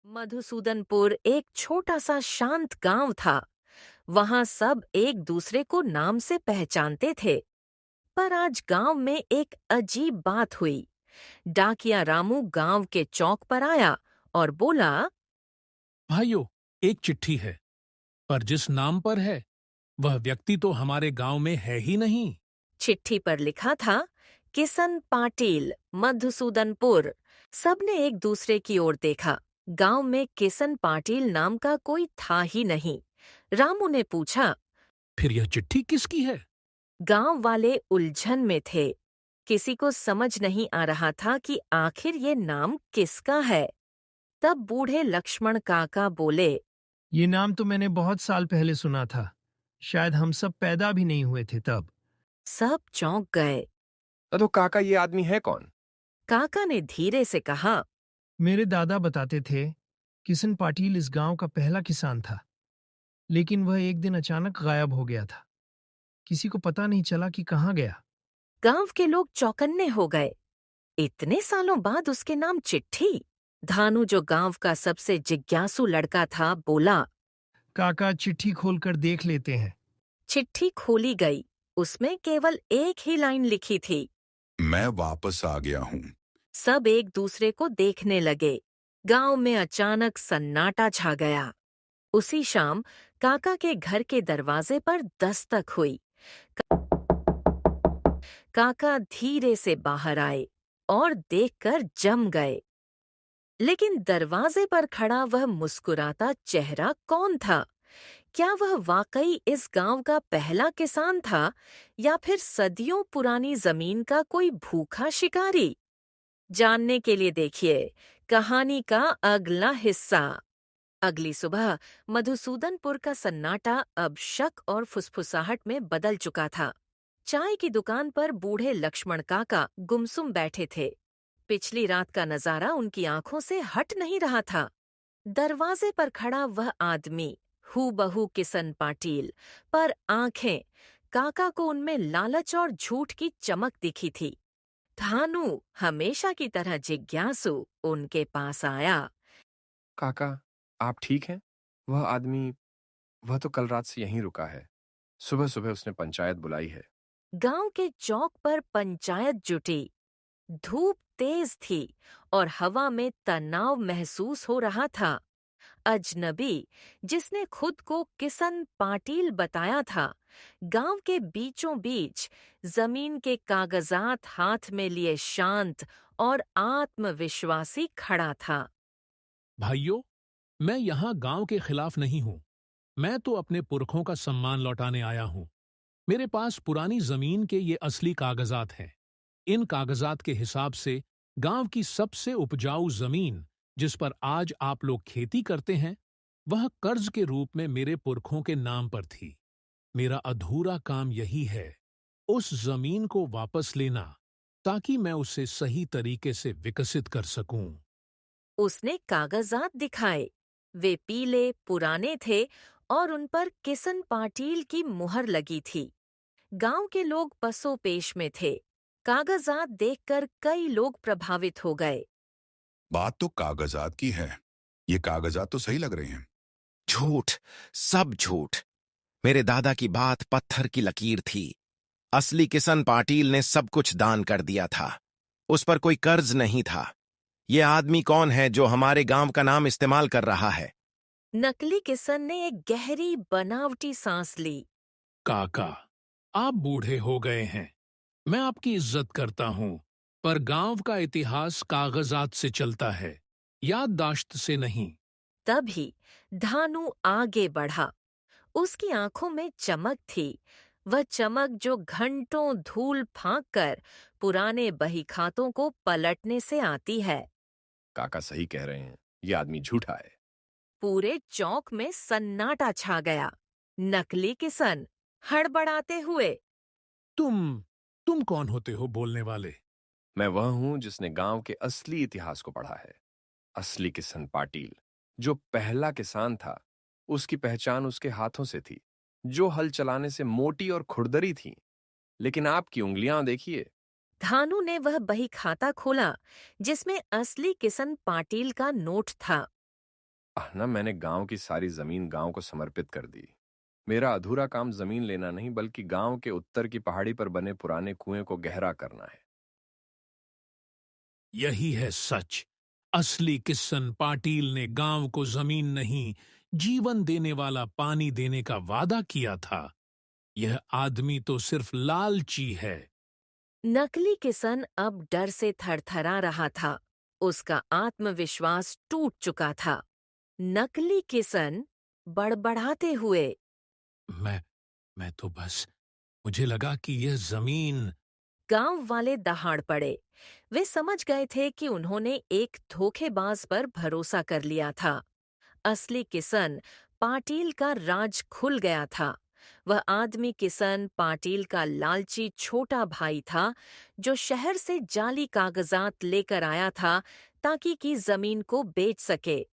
मधुसूदनपुर एक छोटा सा शांत गांव था। वहां सब एक दूसरे को नाम से पहचानते थे। पर आज गांव में एक अजीब बात हुई। डाकिया रामू गांव के चौक पर आया और बोला, भाइयों, एक चिट्ठी है, पर जिस नाम पर है वह व्यक्ति तो हमारे गांव में है ही नहीं। चिट्ठी पर लिखा था, किसन पाटिल, मधुसूदनपुर। सबने एक दूसरे की ओर देखा। गांव में किसन पाटिल नाम का कोई था ही नहीं। रामू ने पूछा। फिर यह चिट्ठी किसकी है? गांव वाले उलझन में थे। किसी को समझ नहीं आ रहा था कि आखिर ये नाम किसका है। तब बूढ़े लक्ष्मण काका बोले, ये नाम तो मैंने बहुत साल पहले सुना था। शायद हम सब पैदा भी नहीं हुए थे तब। सब चौंक गए। तो काका, ये आदमी है कौन? काका ने धीरे से कहा, मेरे दादा बताते थे, किशन पाटिल इस गांव का पहला किसान था। लेकिन वह एक दिन अचानक गायब हो गया था। किसी को पता नहीं चला कि कहाँ गया। गांव के लोग चौकन्ने हो गए। इतने सालों बाद उसके नाम चिट्ठी। धानु, जो गांव का सबसे जिज्ञासु लड़का था, बोला। काका, चिट्ठी खोलकर देख लेते हैं। चिट्ठी खोली गई। उसमें केवल एक ही लाइन लिखी थी, मैं वापस आ गया हूँ। सब एक दूसरे को देखने लगे। गांव में अचानक सन्नाटा छा गया। उसी शाम काका के घर के दरवाजे पर दस्तक हुई। काका धीरे से बाहर आए और देखकर जम गए। लेकिन दरवाजे पर खड़ा वह मुस्कुराता चेहरा कौन था? क्या वह वाकई इस गांव का पहला किसान था, या फिर सदियों पुरानी जमीन का कोई भूखा शिकारी? जानने के लिए देखिए कहानी का अगला हिस्सा। अगली सुबह मधुसूदनपुर का सन्नाटा अब शक और फुसफुसाहट में बदल चुका था। चाय की दुकान पर बूढ़े लक्ष्मण काका गुमसुम बैठे थे। पिछली रात का नजारा उनकी आंखों से हट नहीं रहा था। दरवाजे पर खड़ा वह आदमी, हूबहू किसन पाटिल, पर आंखें, काका को उनमें लालच और झूठ की चमक दिखी थी। धानु, हमेशा की तरह जिज्ञासु, उनके पास आया। काका, आप ठीक हैं? वह आदमी, वह तो कल रात से यहीं रुका है। सुबह सुबह उसने पंचायत बुलाई है। गांव के चौक पर पंचायत जुटी। धूप तेज थी और हवा में तनाव महसूस हो रहा था। अजनबी, जिसने खुद को किसन पाटिल बताया था, गांव के बीचों बीच जमीन के कागजात हाथ में लिए शांत और आत्मविश्वासी खड़ा था। भाइयों, मैं यहाँ गांव के खिलाफ नहीं हूँ। मैं तो अपने पुरखों का सम्मान लौटाने आया हूँ। मेरे पास पुरानी जमीन के ये असली कागजात हैं। इन कागजात के हिसाब से गांव की सबसे उपजाऊ जमीन, जिस पर आज आप लोग खेती करते हैं, वह कर्ज के रूप में मेरे पुरखों के नाम पर थी। मेरा अधूरा काम यही है, उस जमीन को वापस लेना, ताकि मैं उसे सही तरीके से विकसित कर सकूं। उसने कागजात दिखाए। वे पीले पुराने थे और उन पर किसन पाटिल की मुहर लगी थी। गांव के लोग पसोपेश में थे। कागजात देखकर कई लोग प्रभावित हो गए। बात तो कागजात की है। ये कागजात तो सही लग रहे हैं। झूठ, सब झूठ। मेरे दादा की बात पत्थर की लकीर थी। असली किसन पाटिल ने सब कुछ दान कर दिया था। उस पर कोई कर्ज नहीं था। ये आदमी कौन है जो हमारे गांव का नाम इस्तेमाल कर रहा है? नकली किसन ने एक गहरी बनावटी सांस ली। काका, आप बूढ़े हो गए हैं। मैं आपकी इज्जत करता हूं, पर गांव का इतिहास कागजात से चलता है, याददाश्त से नहीं। तभी धानु आगे बढ़ा। उसकी आंखों में चमक थी, वह चमक जो घंटों धूल फांक कर पुराने बहीखातों को पलटने से आती है। काका सही कह रहे हैं, ये आदमी झूठा है। पूरे चौक में सन्नाटा छा गया। नकली किसन हड़बड़ाते हुए, तुम कौन होते हो बोलने वाले? मैं वह हूं जिसने गांव के असली इतिहास को पढ़ा है। असली किसन पाटिल, जो पहला किसान था, उसकी पहचान उसके हाथों से थी, जो हल चलाने से मोटी और खुरदरी थी। लेकिन आपकी उंगलियां देखिए। धानु ने वह बही खाता खोला जिसमें असली किसन पाटिल का नोट था। ना मैंने गांव की सारी जमीन गांव को समर्पित कर दी। मेरा अधूरा काम जमीन लेना नहीं बल्कि गांव के उत्तर की पहाड़ी पर बने पुराने कुएं को गहरा करना है। यही है सच। असली किशन पाटिल ने गांव को जमीन नहीं, जीवन देने वाला पानी देने का वादा किया था। यह आदमी तो सिर्फ लालची है। नकली किसन अब डर से थरथरा रहा था। उसका आत्मविश्वास टूट चुका था। नकली किसन बड़बड़ाते हुए, मैं तो बस, मुझे लगा कि यह जमीन। गांव वाले दहाड़ पड़े। वे समझ गए थे कि उन्होंने एक धोखेबाज पर भरोसा कर लिया था। असली किसन पाटिल का राज खुल गया था। वह आदमी किसन पाटिल का लालची छोटा भाई था, जो शहर से जाली कागजात लेकर आया था ताकि की जमीन को बेच सके।